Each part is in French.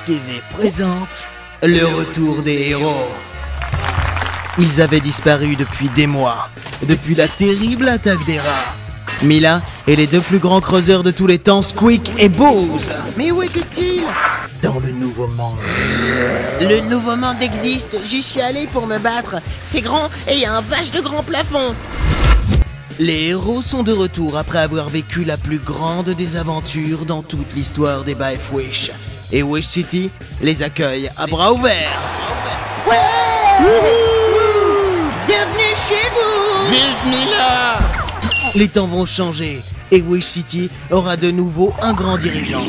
TV présente le retour des héros. Ils avaient disparu depuis des mois, depuis la terrible attaque des rats. Mila et les deux plus grands creuseurs de tous les temps, Squeak et Buzz. Mais où étaient-ils? Dans le nouveau monde. Le nouveau monde existe, j'y suis allé pour me battre. C'est grand et il y a un vache de grand plafond. Les héros sont de retour après avoir vécu la plus grande des aventures dans toute l'histoire des Bifwish. Et Wish City les accueille à bras ouverts. Ouais! Bienvenue chez vous! Vive Mila! Les temps vont changer et Wish City aura de nouveau un grand dirigeant.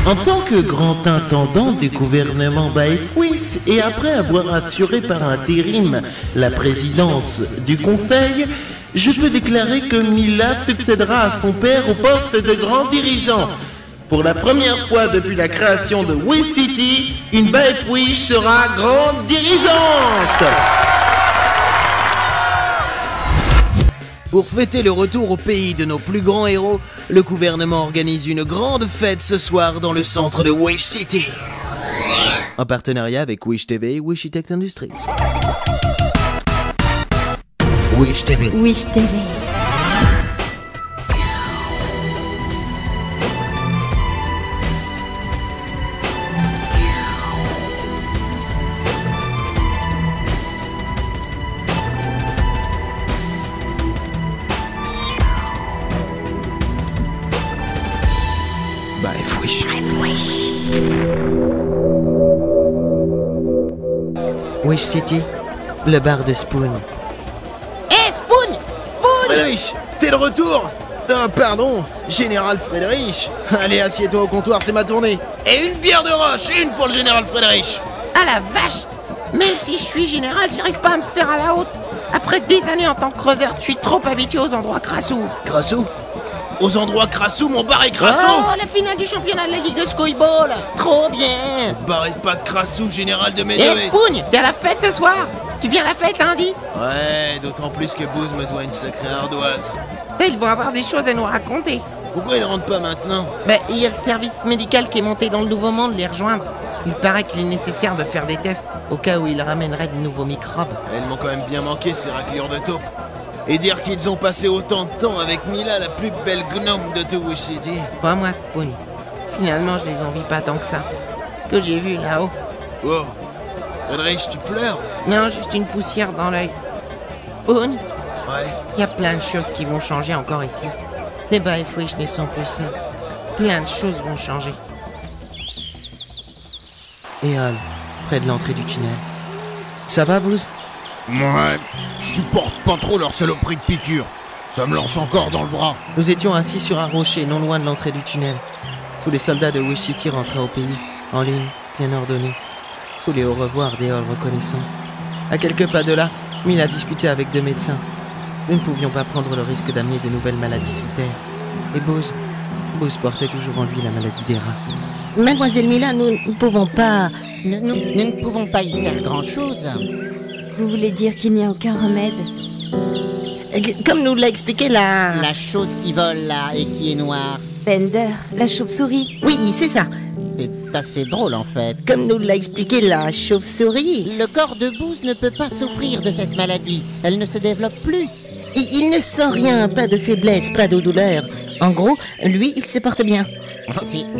En tant que grand intendant du gouvernement Bifwish et après avoir assuré par intérim la présidence du conseil, je peux déclarer que Mila succédera à son père au poste de grand dirigeant. Pour la première fois depuis la création de Wish City, une Bifwish sera grande dirigeante. Pour fêter le retour au pays de nos plus grands héros, le gouvernement organise une grande fête ce soir dans le centre de Wish City. En partenariat avec Wish TV et Wish Tech Industries. Wish TV. Wish TV. Bifwish. Wish City, le bar de Spoon. Spoon! Friedrich, t'es de retour? Pardon, Général Friedrich. Allez, assieds-toi au comptoir, c'est ma tournée. Et une bière de roche, une pour le Général Friedrich. Ah la vache! Même si je suis général, j'arrive pas à me faire à la haute. Après des années en tant que creuseur, je suis trop habitué aux endroits crassous. Crassou? Aux endroits crassous, mon bar est crassou. Oh, la finale du championnat de la Ligue de Squeakball! Trop bien! Barrez pas de crassou, Général de mes Eh, Spoon, t'es à la fête ce soir? Tu viens à la fête lundi? Ouais, d'autant plus que Buzz me doit une sacrée ardoise. Ils vont avoir des choses à nous raconter. Pourquoi il rentre pas maintenant? Il y a le service médical qui est monté dans le Nouveau Monde les rejoindre. Il paraît qu'il est nécessaire de faire des tests au cas où il ramènerait de nouveaux microbes. Elles m'ont quand même bien manqué, ces raclures de taupe. Et dire qu'ils ont passé autant de temps avec Mila, la plus belle gnome de tout Wish City. Crois-moi, Spoon. Finalement, je les envie pas tant que ça. Que j'ai vu là-haut. Wow. Friedrich, tu pleures? Non, juste une poussière dans l'œil. Spoon, Ouais. il y a plein de choses qui vont changer encore ici. Les Bifwish ne sont plus seuls. Plein de choses vont changer. Et Hall, près de l'entrée du tunnel. Ça va, Buzz? Ouais, je supporte pas trop leur saloperie de piqûre. Ça me lance encore dans le bras. Nous étions assis sur un rocher non loin de l'entrée du tunnel. Tous les soldats de Wish City rentraient au pays, en ligne, bien ordonnés, sous les au revoir des halls reconnaissants. À quelques pas de là, Mila discutait avec deux médecins. Nous ne pouvions pas prendre le risque d'amener de nouvelles maladies sous terre. Et Buzz portait toujours en lui la maladie des rats. Mademoiselle Mila, nous ne pouvons pas... Nous ne pouvons pas y faire grand-chose. Vous voulez dire qu'il n'y a aucun remède? Comme nous l'a expliqué la... La chose qui vole là et qui est noire. Bender, la chauve-souris. Oui, c'est ça. C'est assez drôle en fait. Comme nous l'a expliqué la chauve-souris. Le corps de Buzz ne peut pas souffrir de cette maladie. Elle ne se développe plus. Il ne sent rien, pas de faiblesse, pas de douleur. En gros, lui, il se porte bien.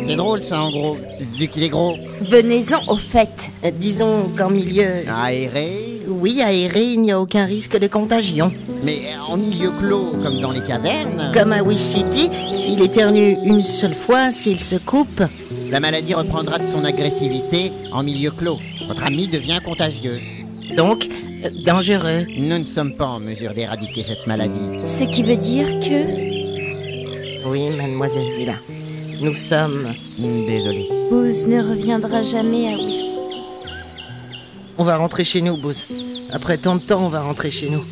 C'est drôle ça en gros, vu qu'il est gros. Venez-en au fait. Disons qu'en milieu... Aéré, Oui, aéré, il n'y a aucun risque de contagion. mais en milieu clos comme dans les cavernes. Comme à Wish City, s'il éternue une seule fois, s'il se coupe... La maladie reprendra de son agressivité en milieu clos. Votre ami devient contagieux. Donc, dangereux. Nous ne sommes pas en mesure d'éradiquer cette maladie. Ce qui veut dire que Oui, mademoiselle Mila. Nous sommes... Désolé. Buzz ne reviendra jamais à Wish City. On va rentrer chez nous, Buzz. Après tant de temps, on va rentrer chez nous.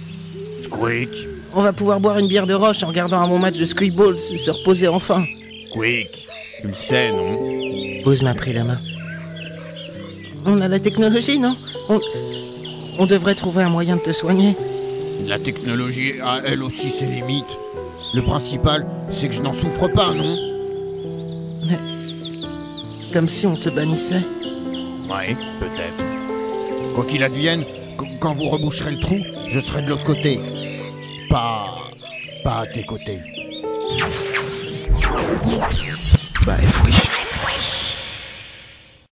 Squeak, On va pouvoir boire une bière de roche en regardant un bon match de Squeakball, se reposer enfin. Squeak, tu le sais, non? Buzz m'a pris la main. On a la technologie, non? On devrait trouver un moyen de te soigner. La technologie a elle aussi ses limites. Le principal, c'est que je n'en souffre pas, non? Comme si on te bannissait. Ouais, peut-être. Quoi qu'il advienne, quand vous reboucherez le trou, je serai de l'autre côté. Pas à tes côtés. Bah, F-Wish.